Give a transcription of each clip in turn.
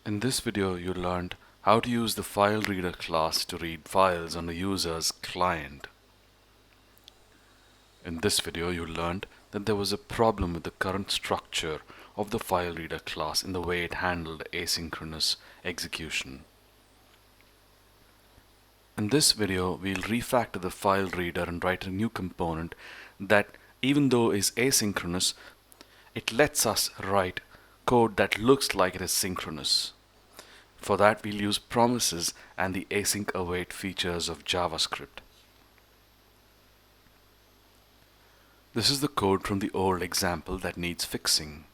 In this video, you learned how to use the FileReader class to read files on a user's client. In this video, you learned that there was a problem with the current structure of the FileReader class in the way it handled asynchronous execution. In this video, we'll refactor the FileReader and write a new component that, even though is asynchronous, it lets us write code that looks like it is synchronous. For that, we'll use promises and the async await features of JavaScript. This is the code from the old example that needs fixing.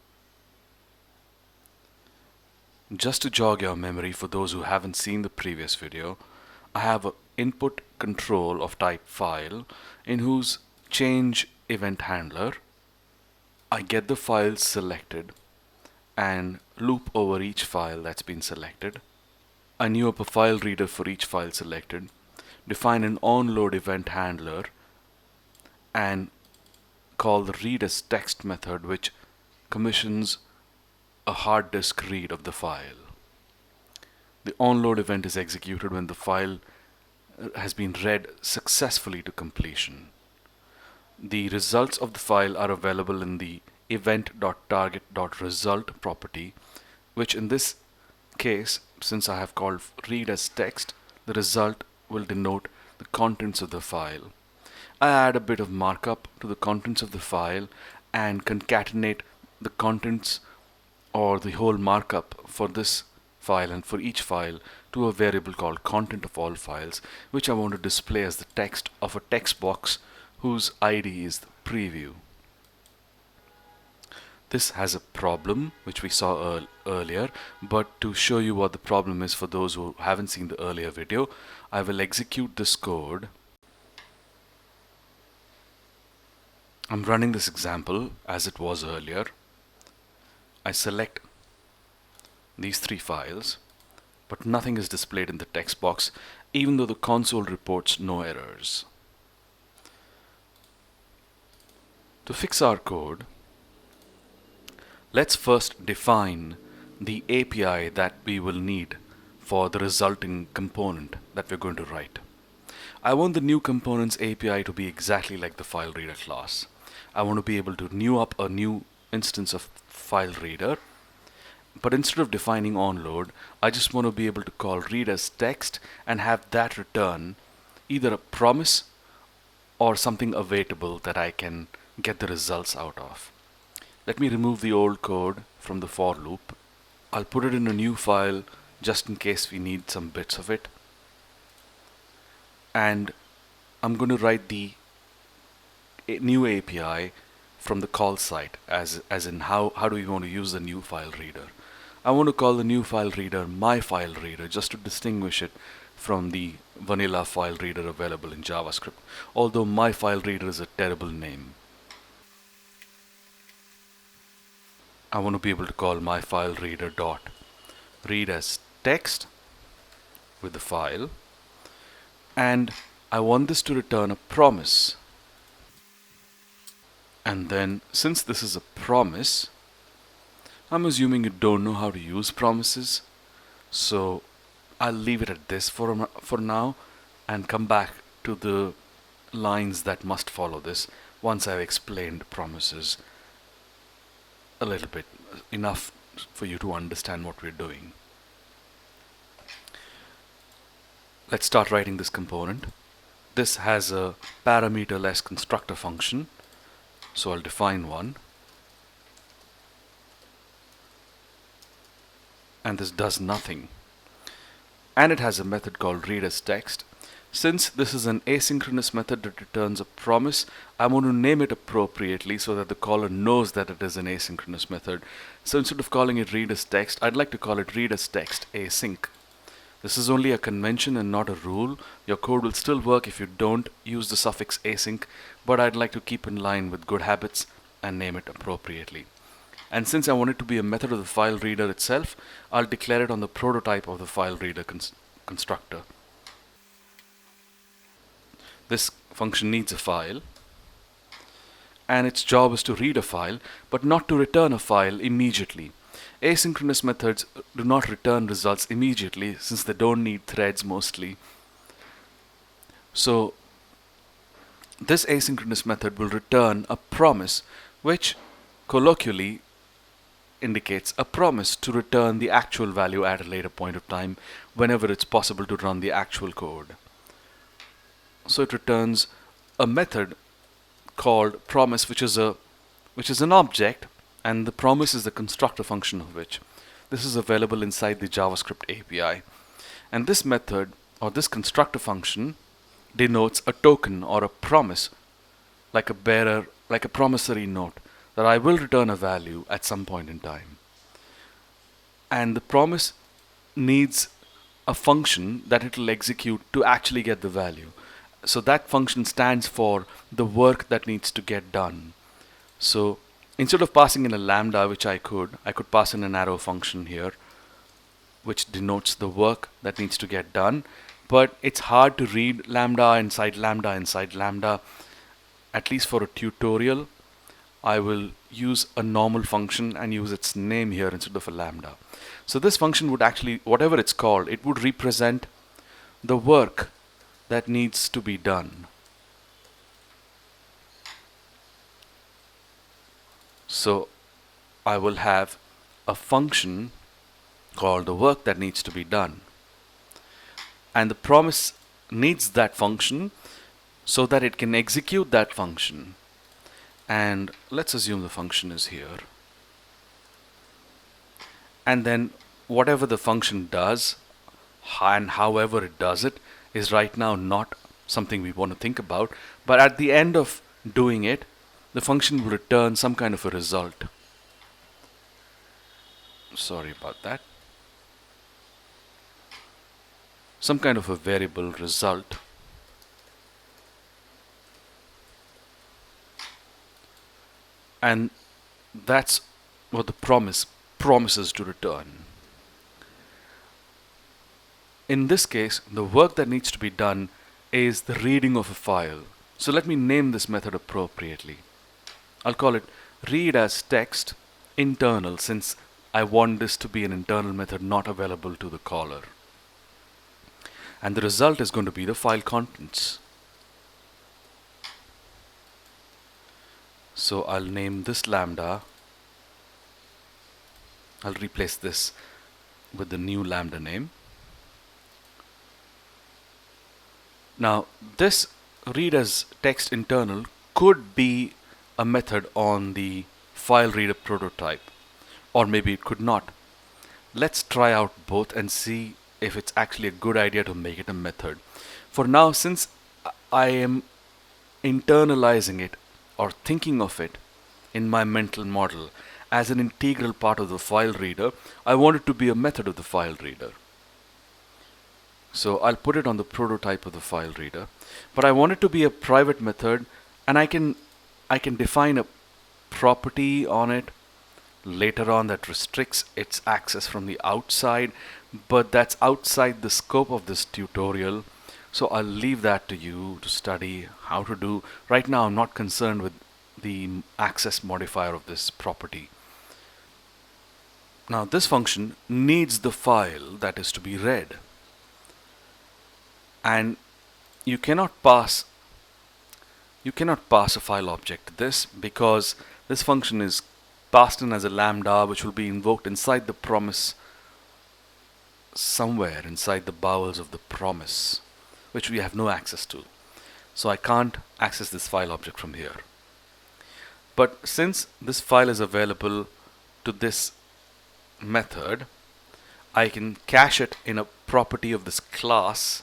Just to jog your memory for those who haven't seen the previous video, I have an input control of type file in whose change event handler I get the files selected and loop over each file that's been selected. I new up a file reader for each file selected, define an onload event handler, and call the read as text method, which commissions a hard disk read of the file. The onload event is executed when the file has been read successfully to completion. The results of the file are available in the event.target.result property, which in this case, since I have called read as text, the result will denote the contents of the file. I add a bit of markup to the contents of the file and concatenate the contents or the whole markup for this file and for each file to a variable called content of all files, which I want to display as the text of a text box whose ID is the preview. This has a problem which we saw earlier, but to show you what the problem is for those who haven't seen the earlier video, I will execute this code. I'm running this example as it was earlier. I select these three files, but nothing is displayed in the text box, even though the console reports no errors. To fix our code, let's first define the API that we will need for the resulting component that we're going to write. I want the new components API to be exactly like the FileReader class. I want to be able to new up a new instance of FileReader, but instead of defining onload, I just want to be able to call read as text and have that return either a promise or something awaitable that I can get the results out of. Let me remove the old code from the for loop. I'll put it in a new file just in case we need some bits of it. And I'm going to write the new API from the call site, as in how do we want to use the new file reader. I want to call the new file reader my file reader just to distinguish it from the vanilla file reader available in JavaScript, although my file reader is a terrible name. I want to be able to call my file reader dot read as text with the file, and I want this to return a promise. And then, since this is a promise, I'm assuming you don't know how to use promises, so I'll leave it at this for now and come back to the lines that must follow this once I've explained promises a little bit, enough for you to understand what we're doing. Let's start writing this component. This has a parameterless constructor function, so I'll define one. And this does nothing. And it has a method called read as text. Since this is an asynchronous method that returns a promise, I want to name it appropriately so that the caller knows that it is an asynchronous method. So instead of calling it read as text, I'd like to call it read as text async. This is only a convention and not a rule. Your code will still work if you don't use the suffix async, but I'd like to keep in line with good habits and name it appropriately. And since I want it to be a method of the file reader itself, I'll declare it on the prototype of the file reader constructor. This function needs a file, and its job is to read a file, but not to return a file immediately. Asynchronous methods do not return results immediately since they don't need threads mostly. So this asynchronous method will return a promise, which colloquially indicates a promise to return the actual value at a later point of time whenever it's possible to run the actual code. So it returns a method called promise, which is an object, and the promise is the constructor function of which. This is available inside the JavaScript API. And this method or this constructor function denotes a token or a promise, like a promissory note, that I will return a value at some point in time. And the promise needs a function that it will execute to actually get the value. So that function stands for the work that needs to get done. So instead of passing in a lambda, which I could pass in an arrow function here, which denotes the work that needs to get done. But it's hard to read lambda inside lambda inside lambda. At least for a tutorial, I will use a normal function and use its name here instead of a lambda. So this function would actually, whatever it's called, it would represent the work that needs to be done. So I will have a function called the work that needs to be done. And the promise needs that function so that it can execute that function. And let's assume the function is here. And then whatever the function does and however it does it is right now not something we want to think about. But at the end of doing it, the function will return some kind of a result. Sorry about that. Some kind of a variable result. And that's what the promise promises to return. In this case, the work that needs to be done is the reading of a file. So let me name this method appropriately. I'll call it read as text internal, since I want this to be an internal method not available to the caller. And the result is going to be the file contents. So I'll name this lambda. I'll replace this with the new lambda name. Now this read as text internal could be a method on the FileReader prototype, or maybe it could not. Let's try out both and see if it's actually a good idea to make it a method. For now, since I am internalizing it or thinking of it in my mental model as an integral part of the file reader, I want it to be a method of the file reader. So I'll put it on the prototype of the file reader, but I want it to be a private method, and I can define a property on it later on that restricts its access from the outside, but that's outside the scope of this tutorial. So I'll leave that to you to study how to do. Right now I'm not concerned with the access modifier of this property. Now this function needs the file that is to be read, and you cannot pass a file object to this, because this function is passed in as a lambda, which will be invoked inside the promise, somewhere inside the bowels of the promise, which we have no access to. So I can't access this file object from here. But since this file is available to this method, I can cache it in a property of this class.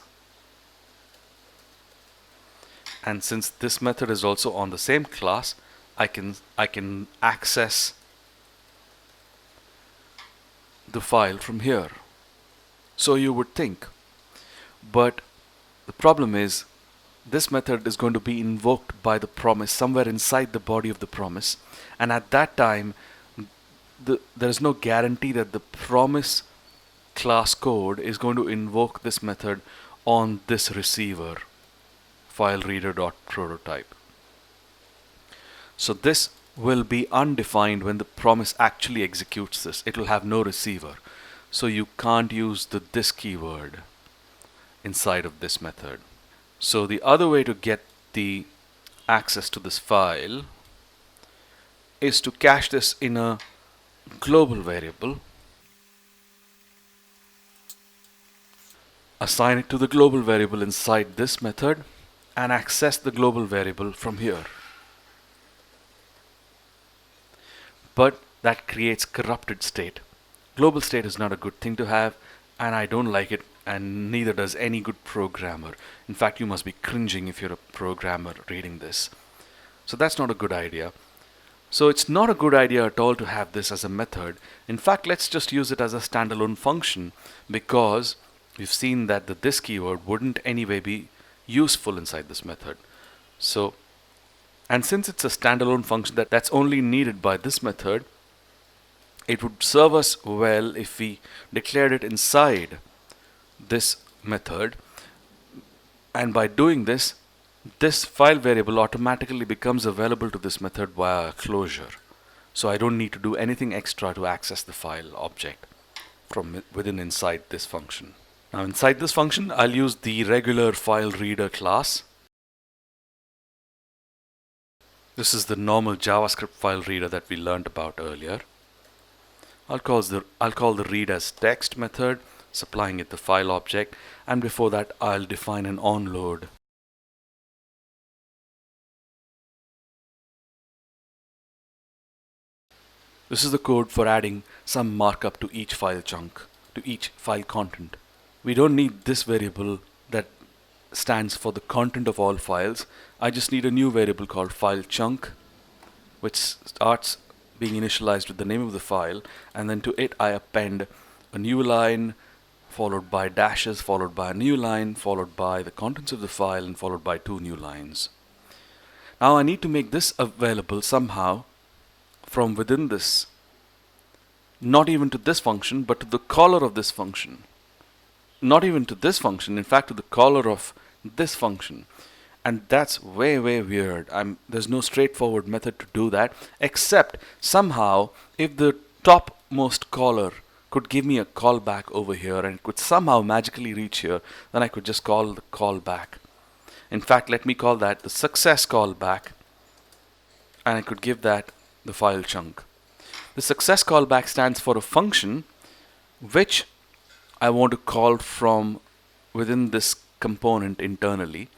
And since this method is also on the same class, I can access the file from here. So you would think. But the problem is, this method is going to be invoked by the promise somewhere inside the body of the promise, and at that time there is no guarantee that the promise class code is going to invoke this method on this receiver, FileReader.prototype. So this will be undefined when the promise actually executes this. It will have no receiver. So you can't use the this keyword inside of this method. So the other way to get the access to this file is to cache this in a global variable, assign it to the global variable inside this method, and access the global variable from here. But that creates corrupted state. Global state is not a good thing to have, and I don't like it, and neither does any good programmer. In fact, you must be cringing if you're a programmer reading this. So that's not a good idea. So it's not a good idea at all to have this as a method. In fact, let's just use it as a standalone function, because we've seen that the this keyword wouldn't anyway be useful inside this method. So, and since it's a standalone function that's only needed by this method, it would serve us well if we declared it inside this method, and by doing this, this file variable automatically becomes available to this method via a closure. So I don't need to do anything extra to access the file object from within inside this function. Now inside this function, I'll use the regular FileReader class. This is the normal JavaScript file reader that we learned about earlier. I'll call the read as text method, supplying it the file object, and before that I'll define an onload. This is the code for adding some markup to each file chunk, to each file content. We don't need this variable that stands for the content of all files. I just need a new variable called file chunk, which starts being initialized with the name of the file, and then to it I append a new line followed by dashes, followed by a new line, followed by the contents of the file, and followed by 2 new lines. Now I need to make this available somehow from within this, not even to this function, but to the caller of this function. Not even to this function, in fact to the caller of this function. And that's way weird. There's no straightforward method to do that, except somehow if the topmost caller could give me a callback over here and could somehow magically reach here, then I could just call the callback. In fact, let me call that the success callback, and I could give that the file chunk. The success callback stands for a function which I want to call from within this component internally.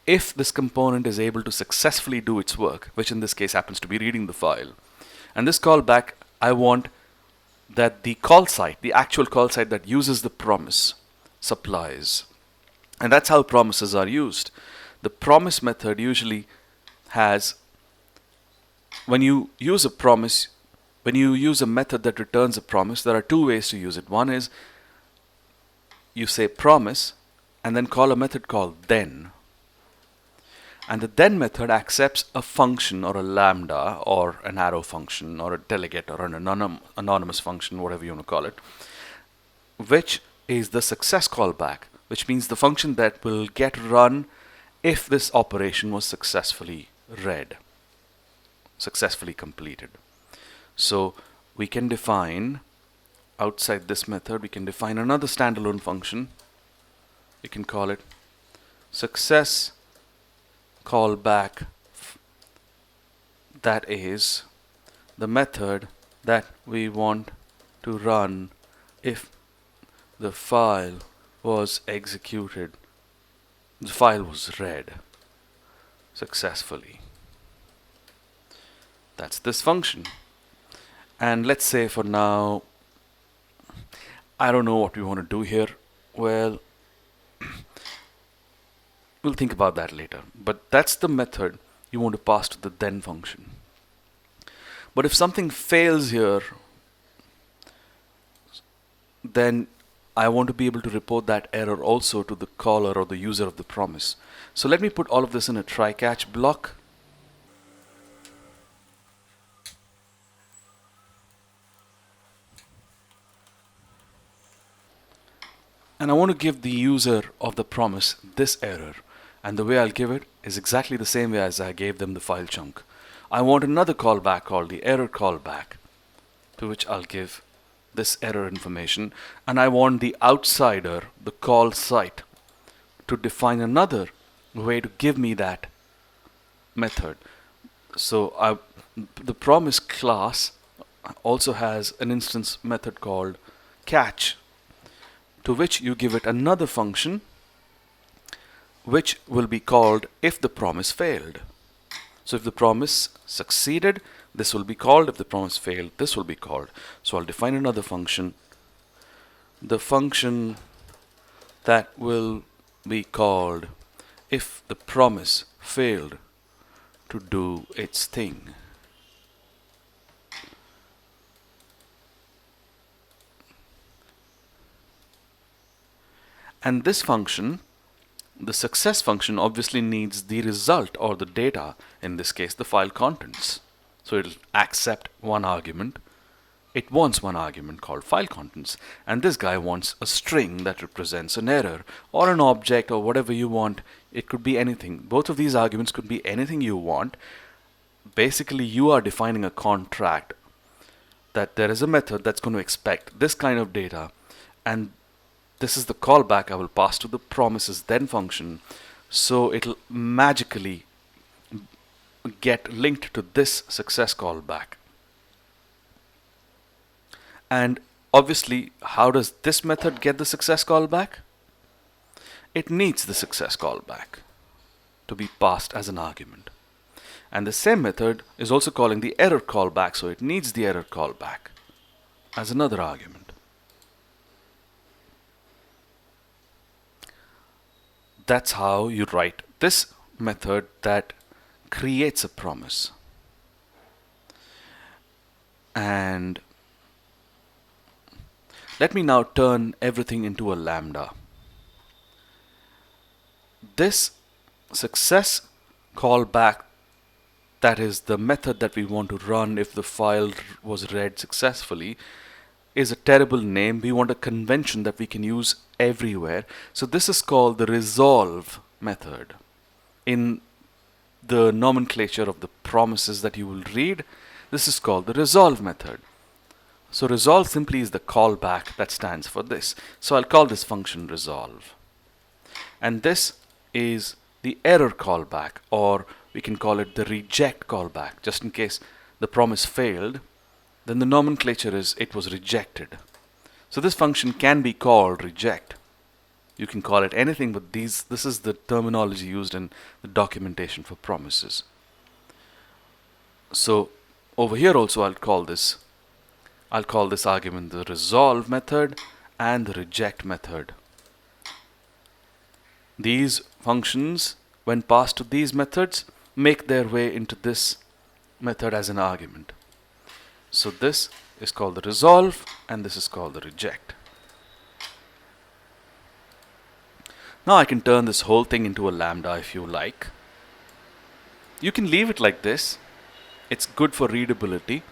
If this component is able to successfully do its work, which in this case happens to be reading the file. And this callback, I want that the call site, the actual call site that uses the promise, supplies. And that's how promises are used. The promise method usually has, when you use a promise, when you use a method that returns a promise, there are 2 ways to use it. One is you say promise and then call a method called then. And the then method accepts a function or a lambda or an arrow function or a delegate or an anonymous function, whatever you want to call it, which is the success callback, which means the function that will get run if this operation was successfully read, successfully completed. So we can define, outside this method, we can define another standalone function. We can call it success callback. That is the method that we want to run if the file was executed, the file was read successfully. That's this function. And let's say for now, I don't know what we want to do here. Well, we'll think about that later. But that's the method you want to pass to the then function. But if something fails here, then I want to be able to report that error also to the caller or the user of the promise. So let me put all of this in a try-catch block. And I want to give the user of the promise this error. And the way I'll give it is exactly the same way as I gave them the file chunk. I want another callback called the error callback, to which I'll give this error information, and I want the outsider, the call site, to define another way to give me that method. So the promise class also has an instance method called catch, to which you give it another function which will be called if the promise failed. So if the promise succeeded, this will be called. If the promise failed, this will be called. So I'll define another function. The function that will be called if the promise failed to do its thing. And this function, the success function, obviously needs the result or the data, in this case the file contents. So it'll accept one argument. It wants one argument called file contents, and this guy wants a string that represents an error or an object or whatever you want. It could be anything. Both of these arguments could be anything you want. Basically, you are defining a contract that there is a method that's going to expect this kind of data, and this is the callback I will pass to the promises then function, so it'll magically get linked to this success callback. And obviously, how does this method get the success callback? It needs the success callback to be passed as an argument. And the same method is also calling the error callback, so it needs the error callback as another argument. That's how you write this method that creates a promise. And let me now turn everything into a lambda. This success callback, that is the method that we want to run if the file was read successfully, is a terrible name. We want a convention that we can use everywhere. So this is called the resolve method. In the nomenclature of the promises that you will read, this is called the resolve method. So resolve simply is the callback that stands for this. So I'll call this function resolve. And this is the error callback, or we can call it the reject callback, just in case the promise failed. Then the nomenclature is it was rejected. So this function can be called reject. You can call it anything, but this is the terminology used in the documentation for promises. So over here also I'll call this argument the resolve method and the reject method. These functions, when passed to these methods, make their way into this method as an argument. So this is called the resolve and this is called the reject. Now I can turn this whole thing into a lambda if you like. You can leave it like this. It's good for readability.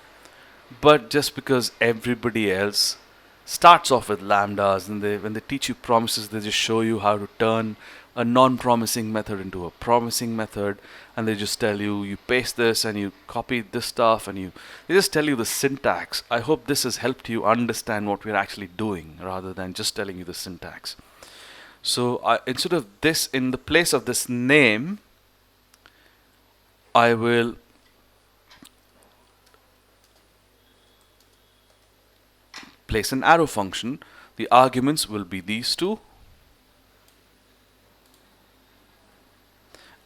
But just because everybody else starts off with lambdas, and when they teach you promises, they just show you how to turn a non-promising method into a promising method, and they just tell you, you paste this and you copy this stuff, and they just tell you the syntax. I hope this has helped you understand what we're actually doing rather than just telling you the syntax. So instead of this, in the place of this name, I will place an arrow function. The arguments will be these two,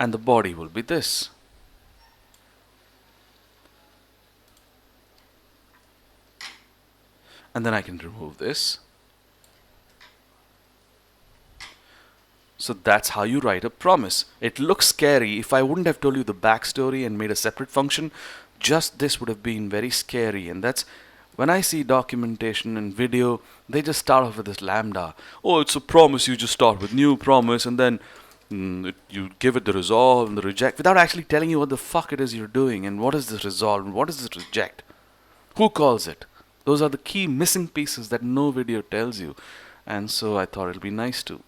and the body will be this. And then I can remove this. So that's how you write a promise. It looks scary. If I wouldn't have told you the backstory and made a separate function, just this would have been very scary. And that's when I see documentation and video, they just start off with this lambda. Oh, it's a promise. You just start with new promise, and then you give it the resolve and the reject without actually telling you what the fuck it is you're doing and what is this resolve and what is this reject. Who calls it? Those are the key missing pieces that no video tells you. And so I thought it'll be nice to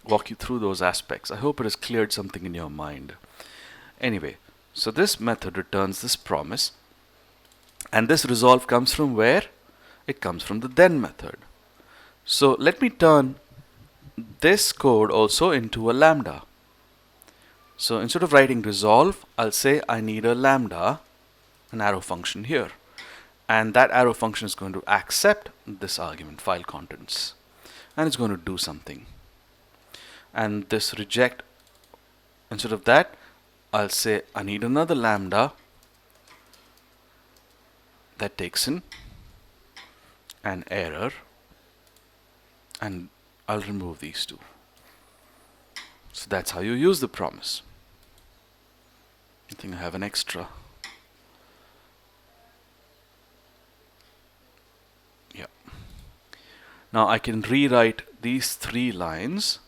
walk you through those aspects. I hope it has cleared something in your mind. Anyway, So this method returns this promise, and this resolve comes from where? It comes from the then method. So let me turn this code also into a lambda. So instead of writing resolve, I'll say I need a lambda, an arrow function here. And that arrow function is going to accept this argument, file contents. And it's going to do something. And this reject, instead of that, I'll say I need another lambda that takes in an error. And I'll remove these two. So that's how you use the promise. I think I have an extra. Yeah. Now I can rewrite these 3 lines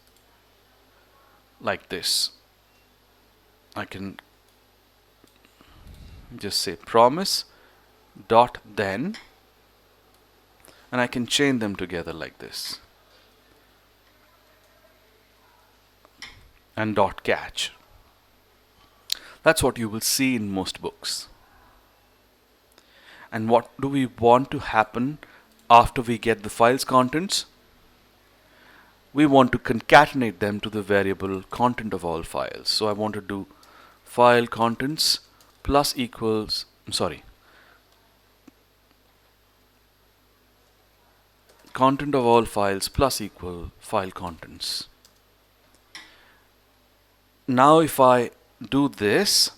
like this. I can just say promise dot then, and I can chain them together like this. And dot catch. That's what you will see in most books. And what do we want to happen after we get the file's contents? We want to concatenate them to the variable content of all files. So I want to do file contents plus equals, content of all files plus equal file contents. Now if I do this,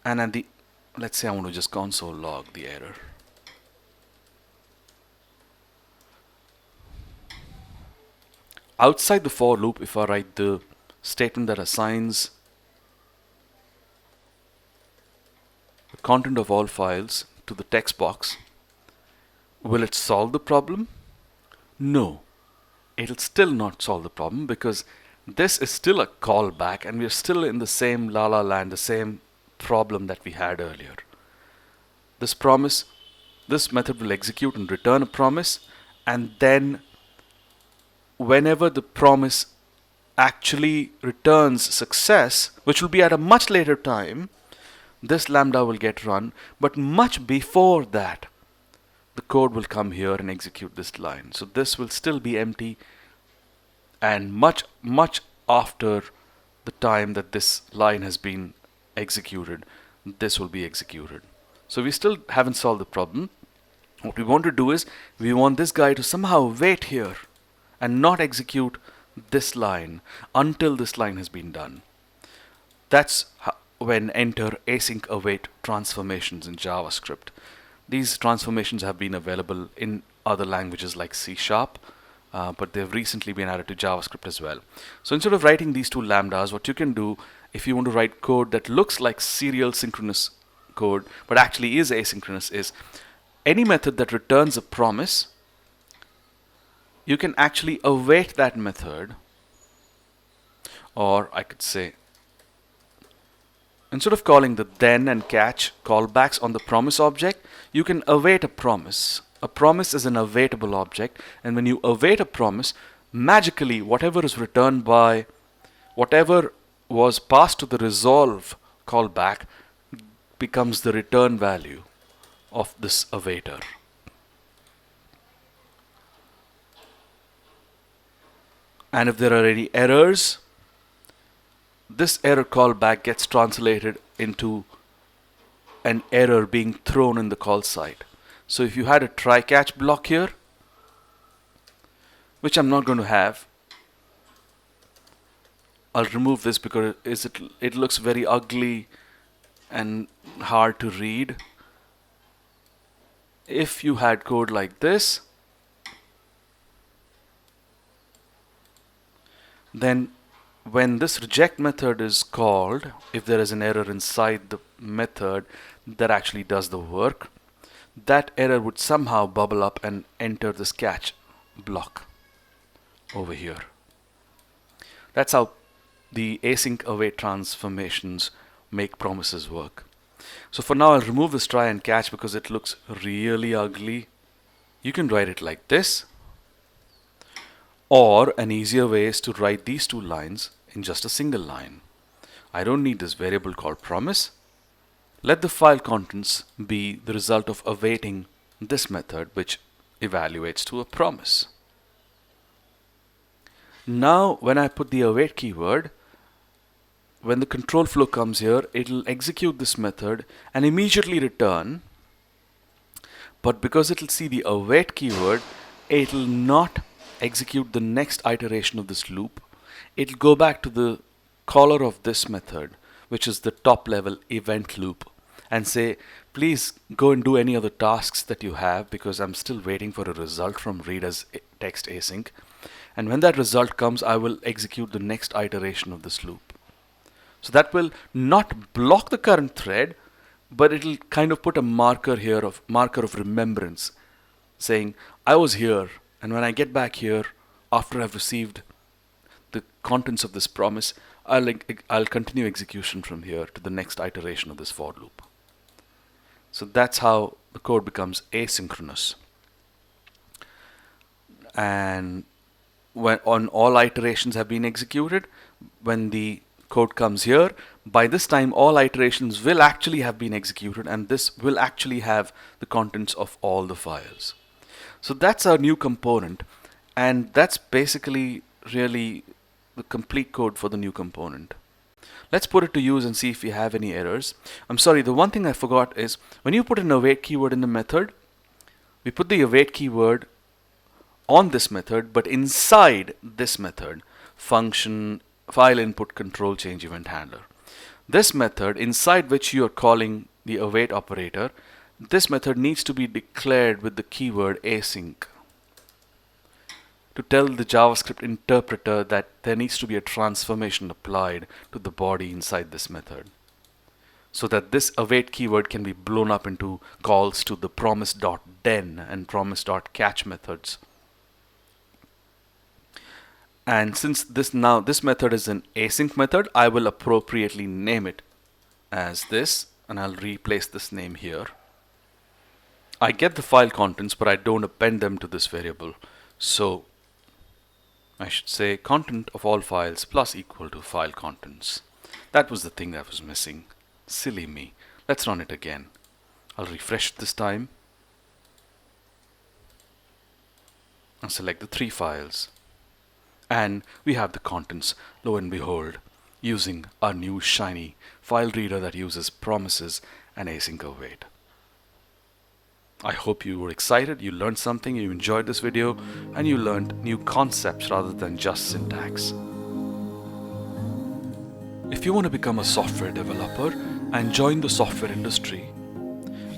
and at the, let's say I want to just console log the error. Outside the for loop, if I write the statement that assigns the content of all files to the text box, will it solve the problem? No, it'll still not solve the problem, because this is still a callback and we're still in the same la-la land, the same problem that we had earlier. This promise, this method will execute and return a promise, and then whenever the promise actually returns success, which will be at a much later time, this lambda will get run, but much before that, the code will come here and execute this line. So this will still be empty, and much after the time that this line has been executed, this will be executed. So we still haven't solved the problem. What we want to do is, we want this guy to somehow wait here and not execute this line until this line has been done. That's when enter async await transformations in JavaScript. These transformations have been available in other languages like C#, but they've recently been added to JavaScript as well. So instead of writing these 2 lambdas, what you can do, if you want to write code that looks like serial synchronous code but actually is asynchronous, is any method that returns a promise, you can actually await that method, or I could say, instead of calling the then and catch callbacks on the promise object, you can await a promise. A promise is an awaitable object, and when you await a promise, magically whatever is returned by, whatever was passed to the resolve callback becomes the return value of this awaiter. And if there are any errors, this error callback gets translated into an error being thrown in the call site. So if you had a try catch block here, which I'm not going to have, I'll remove this because it looks very ugly and hard to read. If you had code like this, then when this reject method is called, if there is an error inside the method that actually does the work, that error would somehow bubble up and enter this catch block over here. That's how the async await transformations make promises work. So for now, I'll remove this try and catch because it looks really ugly. You can write it like this, or an easier way is to write these 2 lines in just a single line. I don't need this variable called promise. Let the file contents be the result of awaiting this method, which evaluates to a promise. Now when I put the await keyword, when the control flow comes here, it'll execute this method and immediately return. But because it'll see the await keyword, it'll not execute the next iteration of this loop. It'll go back to the caller of this method, which is the top level event loop, and say, please go and do any other tasks that you have, because I'm still waiting for a result from read as text async. And when that result comes, I will execute the next iteration of this loop. So that will not block the current thread, but it'll kind of put a marker here of remembrance, saying I was here, and when I get back here after I've received the contents of this promise, I'll continue execution from here to the next iteration of this for loop. So that's how the code becomes asynchronous. And when all iterations have been executed, when the code comes here, by this time all iterations will actually have been executed, and this will actually have the contents of all the files. So that's our new component, and that's basically really the complete code for the new component. Let's put it to use and see if we have any errors. I'm sorry, the one thing I forgot is when you put an await keyword in the method, we put the await keyword on this method, but inside this method, function file input control change event handler. This method, inside which you are calling the await operator, this method needs to be declared with the keyword async to tell the JavaScript interpreter that there needs to be a transformation applied to the body inside this method, so that this await keyword can be blown up into calls to the promise.den and promise.catch methods. And since this method is an async method, I will appropriately name it as this, and I'll replace this name here. I get the file contents, but I don't append them to this variable. So I should say content of all files plus equal to file contents. That was the thing that was missing. Silly me. Let's run it again. I'll refresh it this time and select the 3 files. And we have the contents, lo and behold, using our new shiny file reader that uses promises and async await. I hope you were excited, you learned something, you enjoyed this video, and you learned new concepts rather than just syntax. If you want to become a software developer and join the software industry,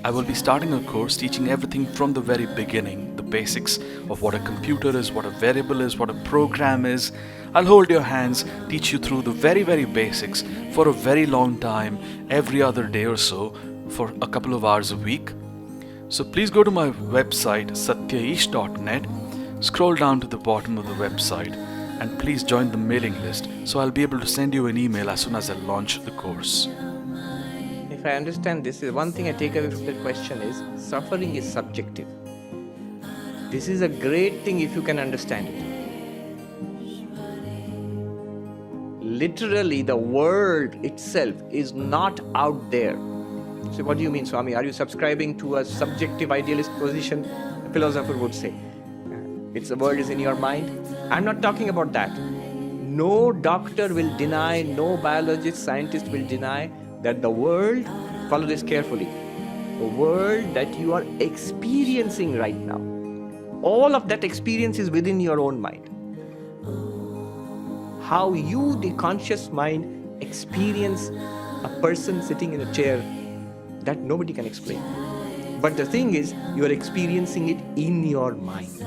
I will be starting a course teaching everything from the very beginning, the basics of what a computer is, what a variable is, what a program is. I'll hold your hands, teach you through the very, very basics for a very long time, every other day or so, for a couple of hours a week. So please go to my website, satyaish.net, scroll down to the bottom of the website, and please join the mailing list so I'll be able to send you an email as soon as I launch the course. If I understand this, is one thing I take away from the question is suffering is subjective. This is a great thing if you can understand it. Literally, the world itself is not out there. So what do you mean, Swami? Are you subscribing to a subjective idealist position? A philosopher would say. The world is in your mind. I'm not talking about that. No doctor will deny, no biologist, scientist will deny that the world, follow this carefully, the world that you are experiencing right now, all of that experience is within your own mind. How you, the conscious mind, experience a person sitting in a chair, that nobody can explain. But the thing is, you are experiencing it in your mind.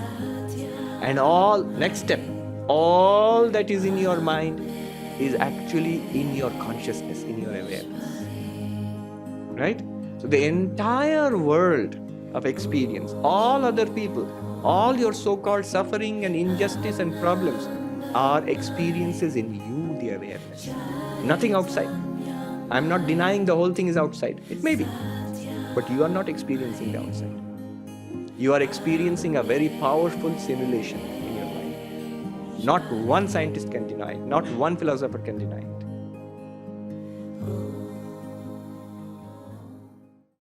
And next step, all that is in your mind is actually in your consciousness, in your awareness. Right? So the entire world of experience, all other people, all your so-called suffering and injustice and problems are experiences in you, the awareness. Nothing outside. I'm not denying the whole thing is outside. It may be. But you are not experiencing the outside. You are experiencing a very powerful simulation in your mind. Not one scientist can deny it. Not one philosopher can deny it.